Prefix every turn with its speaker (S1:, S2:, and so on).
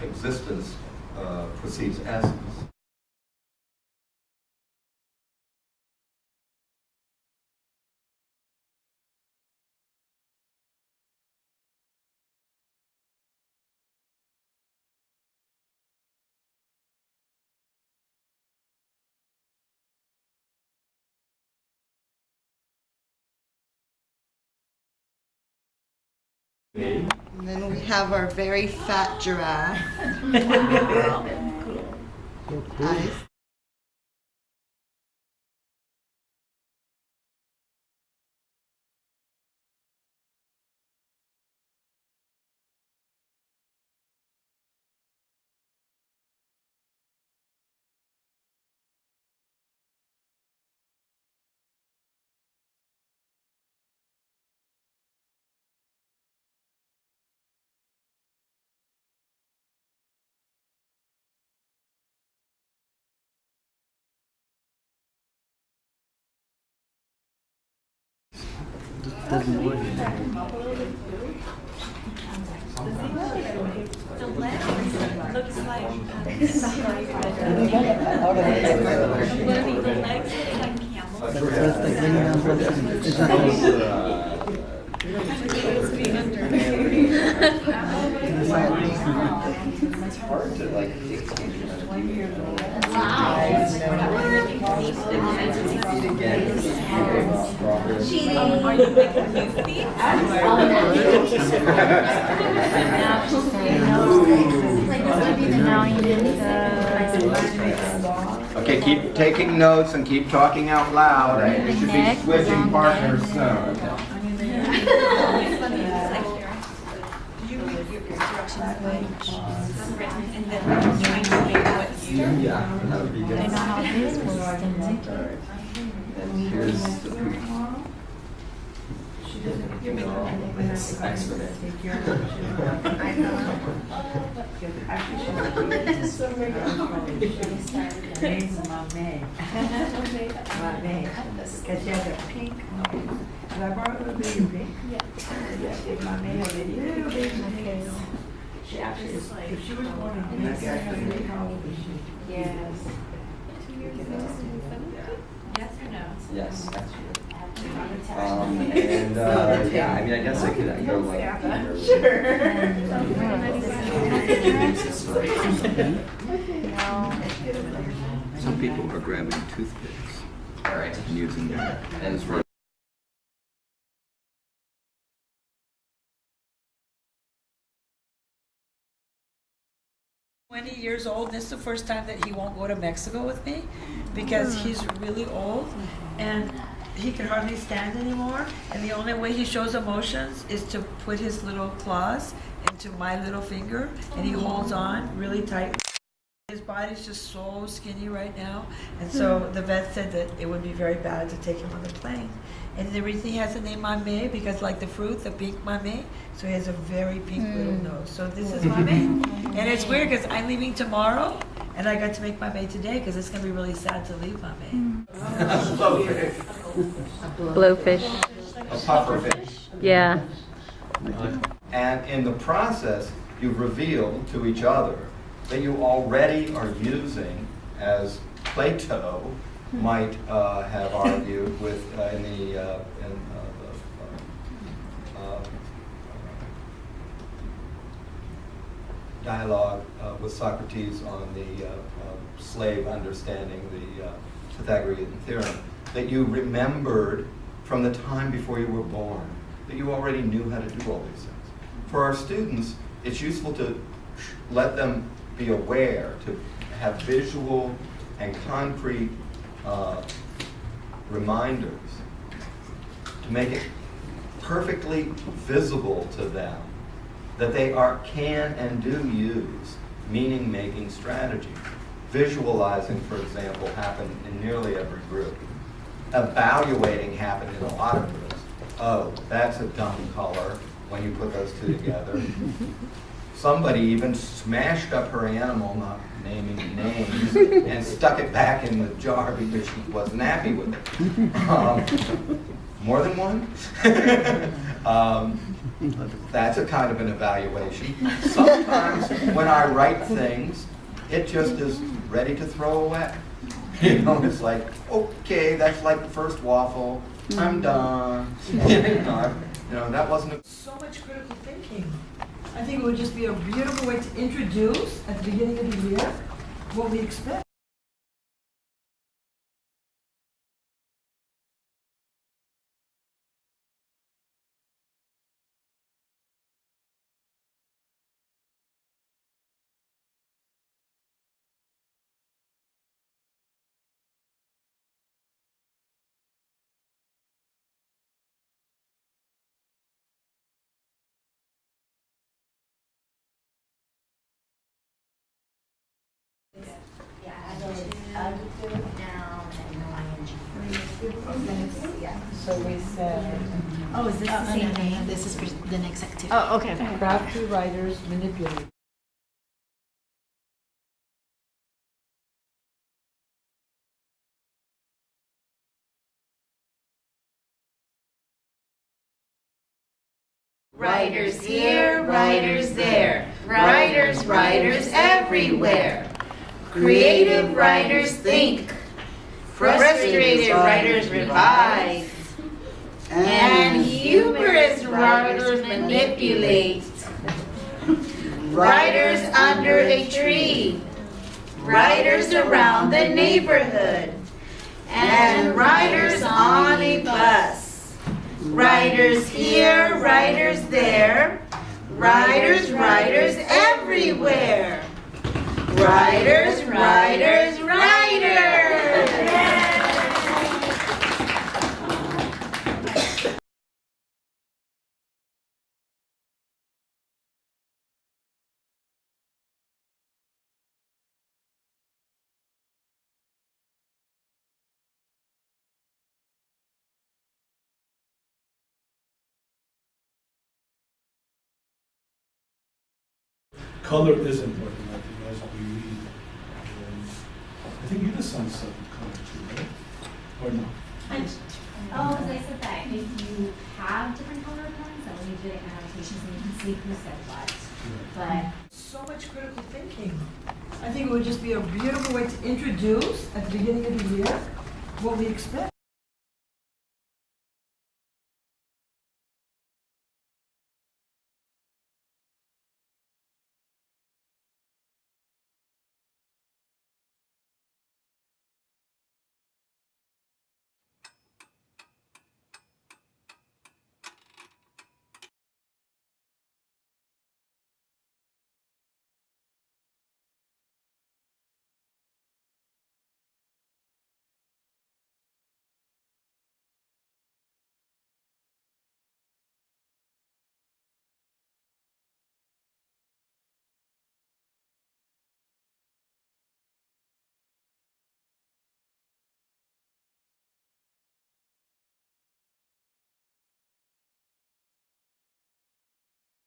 S1: existence precedes essence.
S2: And then we have our very fat giraffe. Eyes.
S3: Doesn't work.
S4: The leg looks like the legs look like camel.
S3: But first the green number is not
S1: It's hard to like
S4: Are you making new feet?
S1: Okay, keep taking notes and keep talking out loud. You should be switching partners soon.
S4: And then trying to make what you
S1: Yeah, that would be good.
S5: I know how this works.
S1: And here's the peak. Excellent.
S6: Because she has a pink nose. I brought a little baby pink. Yeah, my man had a little baby pink. She actually, if she was born in pink, how old is she?
S4: Yes. 2 years ago. Yes or no?
S1: Yes, that's good. And yeah, I mean, I guess I could go like. Some people are grabbing toothpicks and using them as for.
S6: 20 years old. This is the first time that he won't go to Mexico with me because he's really old and he can hardly stand anymore. And the only way he shows emotions is to put his little claws into my little finger and he holds on really tight. His body's just so skinny right now. And so the vet said that it would be very bad to take him on the plane. And the reason he has the name Mame because like the fruit, the pink Mame, so he has a very pink little nose. So this is Mame. And it's weird because I'm leaving tomorrow and I got to make Mame today because it's going to be really sad to leave Mame.
S5: Blowfish.
S1: A pufferfish.
S5: Yeah.
S1: And in the process, you've revealed to each other that you already are using, as Plato might have argued with in the dialogue with Socrates on the slave understanding the Pythagorean theorem, that you remembered from the time before you were born, that you already knew how to do all these things. For our students, it's useful to let them be aware, to have visual and concrete reminders, to make it perfectly visible to them that they can and do use meaning-making strategies. Visualizing, for example, happened in nearly every group. Evaluating happened in a lot of groups. Oh, that's a dumb color when you put those two together. somebody even smashed up her animal, not naming names, and stuck it back in the jar because she wasn't happy with it. More than one? That's a kind of an evaluation. Sometimes when I write things, it just is ready to throw away. You know, it's like, okay, that's like the first waffle. I'm done. You know, that wasn't a...
S6: So much critical thinking. I think it would just be a beautiful way to introduce at the beginning of the year what we expect.
S3: So we said,
S4: Oh, is this the same name?
S7: This is for the next activity.
S4: Oh, okay.
S6: Crafty writers manipulate.
S8: Writers here, writers there, writers, writers everywhere. Creative writers think, frustrated writers revise, and humorous writers manipulate. Writers under a tree, writers around the neighborhood, and writers on a bus. Writers here, writers there, writers, writers everywhere. Writers, writers, writers!
S9: Color is important, I think, as we read. I think you did some stuff with color too, right? Or no?
S10: Oh, because I said that if you have different color pens, that when you do the annotations, then you can see who said what. But
S6: So much critical thinking. I think it would just be a beautiful way to introduce at the beginning of the year what we expect.